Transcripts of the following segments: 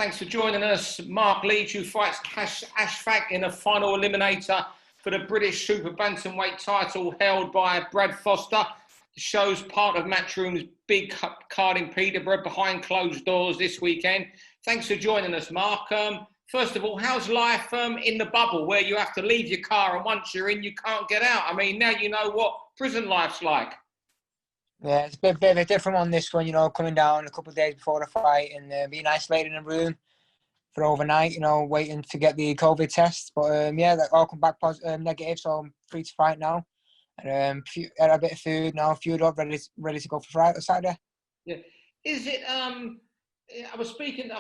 Thanks for joining us. Marc Leach, who fights Qais Ashfaq in a final eliminator for the British Super Bantamweight title held by Brad Foster. The show's part of Matchroom's big card in Peterborough behind closed doors this weekend. Thanks for joining us, Marc. First of all, how's life in the bubble where you have to leave your car and once you're in, you can't get out? I mean, now you know what prison life's like. Yeah, it's a bit of a different one, this one, coming down a couple of days before the fight and being isolated in a room for overnight, waiting to get the COVID test. But, yeah, that all come back negative, so I'm free to fight now. And had a bit of food now, fueled up, ready to go for Friday, Saturday. Yeah. Is it, I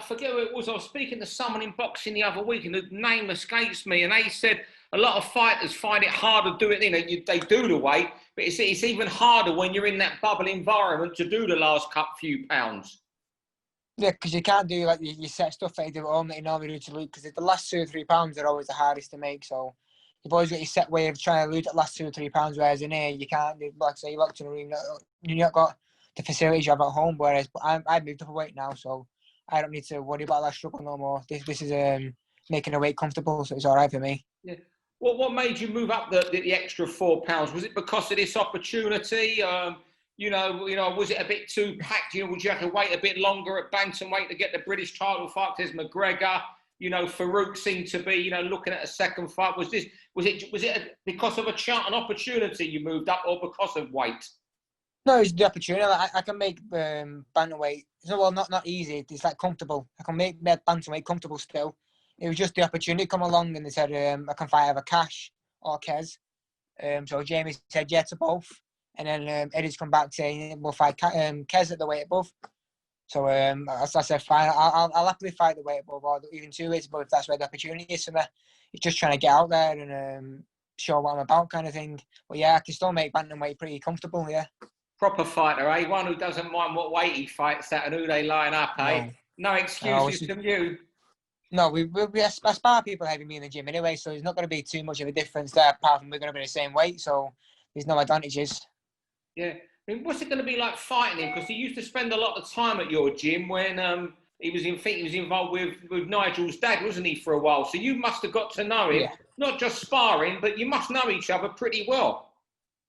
forget who it was, I was speaking to someone in boxing the other week and the name escapes me, and they said a lot of fighters find it hard to do it, they do the weight, but it's even harder when you're in that bubble environment to do the last few pounds. Yeah, because you can't do like your set stuff that you do at home that you normally do to lose, because the last 2 or 3 pounds are always the hardest to make, so you've always got your set way of trying to lose that last 2 or 3 pounds, whereas in here, you can't do, like I say, you're locked in a room, you've not got the facilities you have at home, whereas I've moved up a weight now, so I don't need to worry about that struggle no more. This is making the weight comfortable, so it's all right for me. Yeah. Well, what made you move up the extra £4? Was it because of this opportunity? Was it a bit too packed? Would you have to wait a bit longer at bantamweight to get the British title fight? There's McGregor. Farouk seemed to be, looking at a second fight. Was it because of an opportunity you moved up, or because of weight? No, it's the opportunity. I can make bantamweight. Well, not easy. It's like comfortable. I can make bantamweight comfortable still. It was just the opportunity come along, and they said I can fight either Cash or Qais. So Jamie said yeah to both, and then Eddie's come back saying we'll fight Qais at the weight above. So I said fine. I'll happily fight the weight above, or even 2 weights above if that's where the opportunity is for me. It's just trying to get out there and show what I'm about, kind of thing. But yeah, I can still make bantamweight pretty comfortable. Yeah. Proper fighter, eh? One who doesn't mind what weight he fights at and who they line up, eh? No excuses from you. No, we aspire people having me in the gym anyway, so there's not going to be too much of a difference there, apart from we're going to be the same weight, so there's no advantages. Yeah. I mean, what's it going to be like fighting him? Because he used to spend a lot of time at your gym when he was involved with Nigel's dad, wasn't he, for a while? So you must have got to know him, not just sparring, but you must know each other pretty well.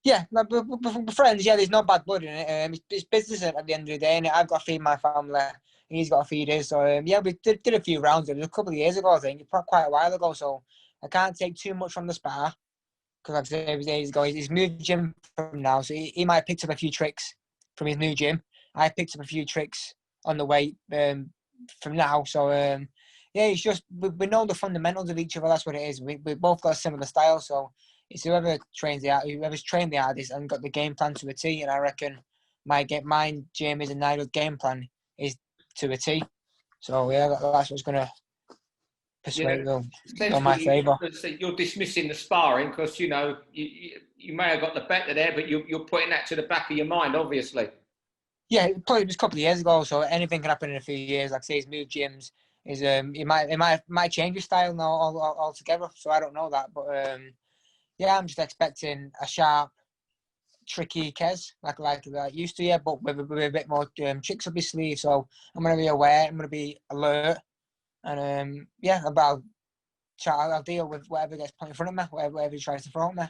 Yeah, we're friends. Yeah, there's no bad blood in it. It's business at the end of the day, and I've got to feed my family, and he's got to feed his. So yeah, we did a few rounds. It was a couple of years ago, I think, quite a while ago. So I can't take too much from the spar, because like I said, it was days ago. He's moved gym from now, so he might have picked up a few tricks from his new gym. I picked up a few tricks on the way from now. So yeah, it's just we know the fundamentals of each other. That's what it is. We both got a similar style, so. It's whoever's trained the hardest and got the game plan to a T, and I reckon mine, Jamie's and Nigel's game plan is to a T. So yeah, that's what's going to persuade them in my favour. You're dismissing the sparring because you may have got the better there, but you're putting that to the back of your mind, obviously. Yeah, it was a couple of years ago, so anything can happen in a few years. Like I say, he's moved gyms. It might change his style now altogether. So I don't know that, but. Yeah, I'm just expecting a sharp, tricky Qais, like I used to, yeah, but with a bit more tricks up his sleeve. So I'm going to be aware, I'm going to be alert, and yeah, I'll deal with whatever gets put in front of me, whatever he tries to throw at me.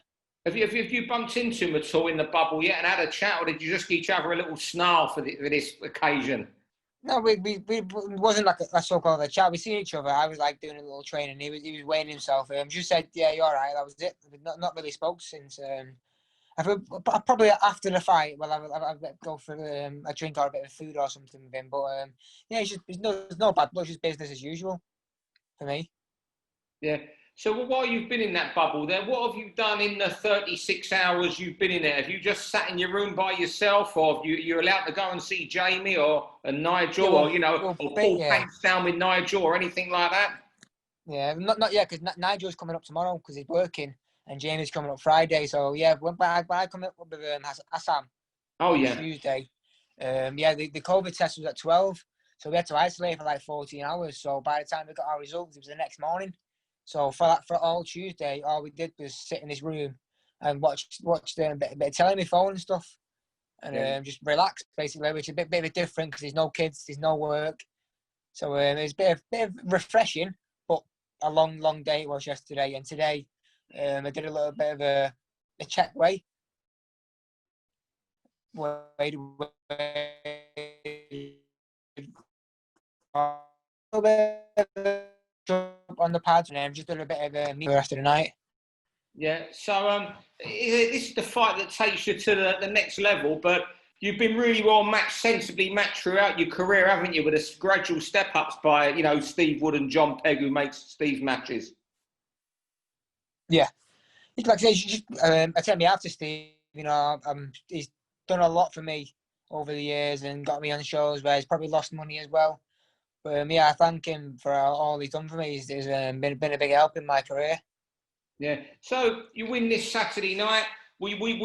Have you bumped into him at all in the bubble yet and had a chat, or did you just give each other a little snarl for this occasion? No, we wasn't like a so-called a chat. We seen each other. I was like doing a little training. He was weighing himself. Just said, "Yeah, you're all right." That was it. We've not really spoke since. I feel probably after the fight. Well, I'll go for a drink or a bit of food or something with him. But yeah, there's no bad blood. It's just business as usual for me. Yeah. So while you've been in that bubble there, what have you done in the 36 hours you've been in there? Have you just sat in your room by yourself, or have you're allowed to go and see Jamie or Nigel, or Paul Panks down with Nigel or anything like that? Yeah, not yet, because Nigel's coming up tomorrow because he's working, and Jamie's coming up Friday. So yeah, when I come up with Assam on Tuesday, yeah, the COVID test was at 12, so we had to isolate for like 14 hours. So by the time we got our results, it was the next morning. So for all Tuesday, all we did was sit in this room and watch a bit of telly on my phone and stuff, and just relax basically, which is a bit of different because there's no kids, there's no work, So it's a bit of refreshing, but a long day it was yesterday. And today, I did a little bit of a check weigh. Weighed on the pads, and just did a bit of a meet the rest of the night. Yeah, so this is the fight that takes you to the next level, but you've been really well matched, sensibly matched throughout your career, haven't you, with a gradual step-ups by, Steve Wood and John Pegg, who makes Steve's matches. Yeah. Like I say, I tell me after Steve, he's done a lot for me over the years and got me on shows where he's probably lost money as well. But I thank him for all he's done for me. He's been a big help in my career. Yeah. So you win this Saturday night. What will you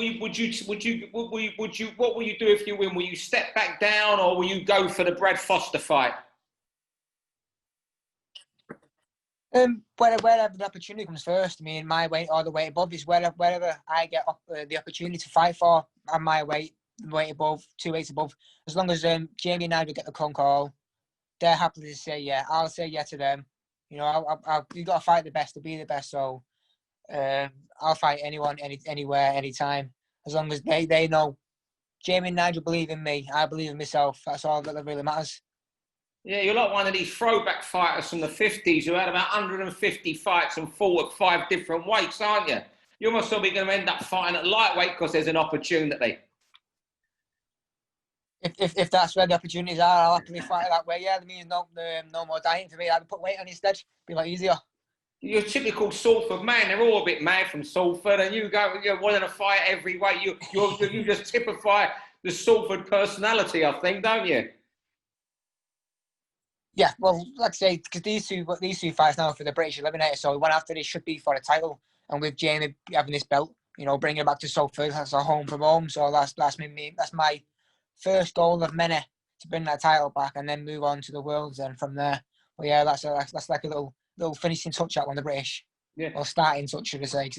do if you win? Will you step back down, or will you go for the Brad Foster fight? Wherever the opportunity comes first. I mean, my weight or the weight above is wherever I get the opportunity to fight for. On my weight above, 2 weights above. As long as Jamie and I will get the con call, they're happy to say yeah. I'll say yeah to them. You got to fight the best to be the best. So I'll fight anyone, anywhere, anytime. As long as they know Jamie and Nigel believe in me, I believe in myself. That's all that really matters. Yeah, you're like one of these throwback fighters from the 50s who had about 150 fights and fought at 5 different weights, aren't you? You're almost probably going to end up fighting at lightweight because there's an opportunity. If that's where the opportunities are, I'll happily fight that way. Yeah, that means no more dying for me. I'd put weight on instead. Be a lot easier. You're a typical Salford man. They're all a bit mad from Salford, and you're wanting to fight every weight. You just typify the Salford personality, I think, don't you? Yeah, well, like I say, because these two fights now for the British Eliminator, so one after this should be for a title, and with Jamie having this belt, bringing it back to Salford, that's a home from home. So that's my first goal of many, to bring that title back and then move on to the Worlds. And from there, well, yeah, that's like a little finishing touch out on the British, or starting touch, should I say?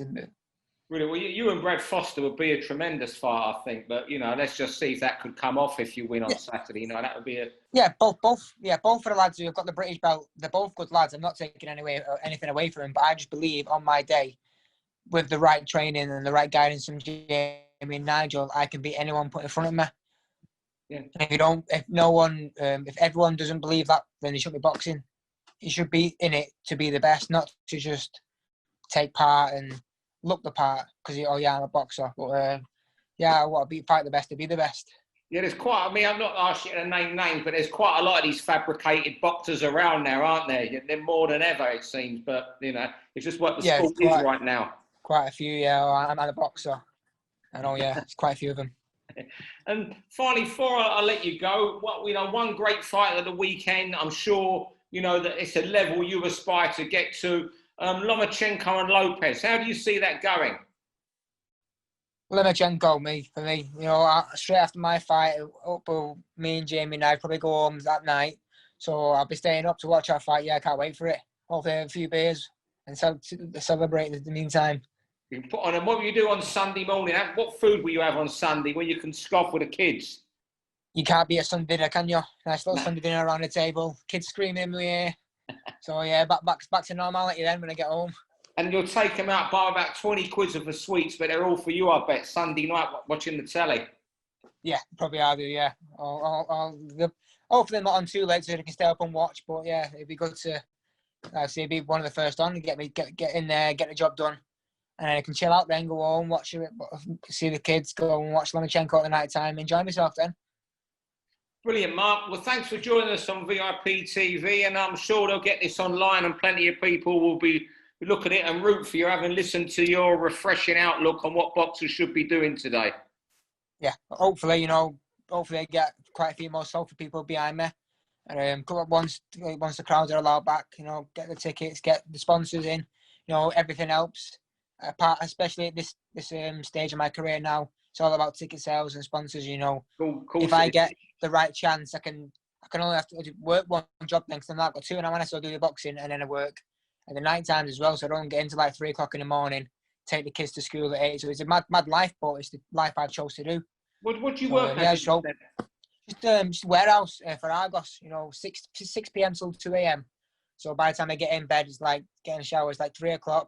Really, well, you and Brad Foster would be a tremendous fight, I think. But let's just see if that could come off if you win on Saturday. That would be a both of the lads who have got the British belt. They're both good lads. I'm not taking anything away from them, but I just believe on my day, with the right training and the right guidance from Jamie and Nigel, I can beat anyone put in front of me. Yeah. If everyone doesn't believe that, then they shouldn't be boxing. You should be in it to be the best, not to just take part and look the part because I'm a boxer. But I want to fight the best to be the best. Yeah, there's quite. I mean, I'm not asking you to name names, but there's quite a lot of these fabricated boxers around now, aren't there? They're more than ever, it seems. But it's just what the sport is right now. Quite a few. Yeah, I'm a boxer. I know. Yeah, it's quite a few of them. And finally, before I let you go, one great fight of the weekend. I'm sure that it's a level you aspire to get to. Lomachenko and Lopez. How do you see that going? Lomachenko, for me. Straight after my fight, me and Jamie and I probably go home that night. So I'll be staying up to watch our fight. Yeah, I can't wait for it. Hopefully a few beers and celebrate in the meantime. You put on, and what will you do on Sunday morning? What food will you have on Sunday when you can scoff with the kids? You can't beat a Sunday dinner, can you? Nice little Sunday dinner around the table. Kids screaming in my ear. So yeah, back to normality then when I get home. And you'll take them out, buy about 20 quid of the sweets, but they're all for you, I bet, Sunday night watching the telly. Yeah, probably I'll do, yeah. Hopefully not on too late so they can stay up and watch, but yeah, it'd be good to be one of the first on and get in there, get the job done. And then I can chill out then, go home, watch it, see the kids, go and watch Lomachenko at the night time, enjoy myself then. Brilliant, Mark. Well, thanks for joining us on VIP TV, and I'm sure they'll get this online and plenty of people will be look at it and root for you, having listened to your refreshing outlook on what boxers should be doing today. Yeah, hopefully I get quite a few more Salford people behind me. And once the crowds are allowed back, get the tickets, get the sponsors in, everything helps. Especially at this stage of my career now, it's all about ticket sales and sponsors. If I get the right chance, I can only have to work one job then, because I've got 2 and I still do the boxing and then I work at the night times as well, so I don't get into like 3 o'clock in the morning, take the kids to school at 8. So it's a mad life, but it's the life I chose to do. What do you work as? Just just warehouse for Argos. 6 p.m. till 2 a.m. So by the time I get in bed, it's like getting a shower. It's like 3 o'clock.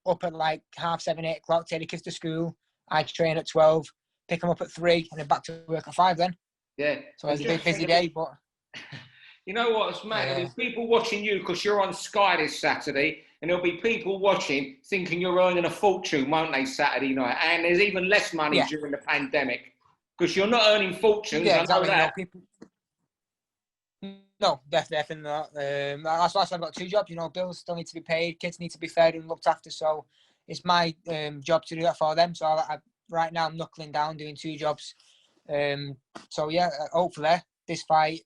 Up at like 7:30, 8 o'clock. Take the kids to school. I train at 12. Pick them up at 3, and then back to work at 5. Then. Yeah. So it's a bit busy day, but. You know what? It's mad. There's people watching you because you're on Sky this Saturday, and there'll be people watching thinking you're earning a fortune, won't they, Saturday night? And there's even less money during the pandemic because you're not earning fortunes. Yeah, exactly. I know that. No, definitely not. That's why I've got 2 jobs. Bills still need to be paid, kids need to be fed and looked after. So it's my job to do that for them. So right now I'm knuckling down doing 2 jobs. So yeah, hopefully this fight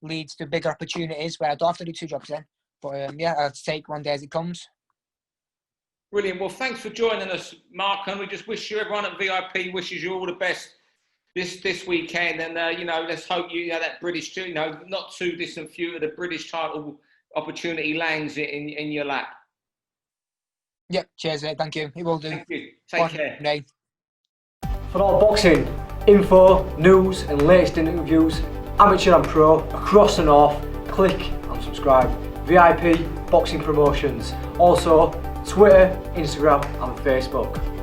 leads to bigger opportunities where I don't have to do 2 jobs then. But I'll take one day as it comes. Brilliant. Well, thanks for joining us, Mark, and we just wish you, everyone at VIP wishes you all the best this weekend. And let's hope that British, not too distant future, the British title opportunity lands in your lap. Yep. Cheers, mate. Thank you. It will do. Thank you. Take care. Day. For all boxing info, news, and latest interviews, amateur and pro, across the north, click and subscribe. VIP Boxing Promotions. Also, Twitter, Instagram, and Facebook.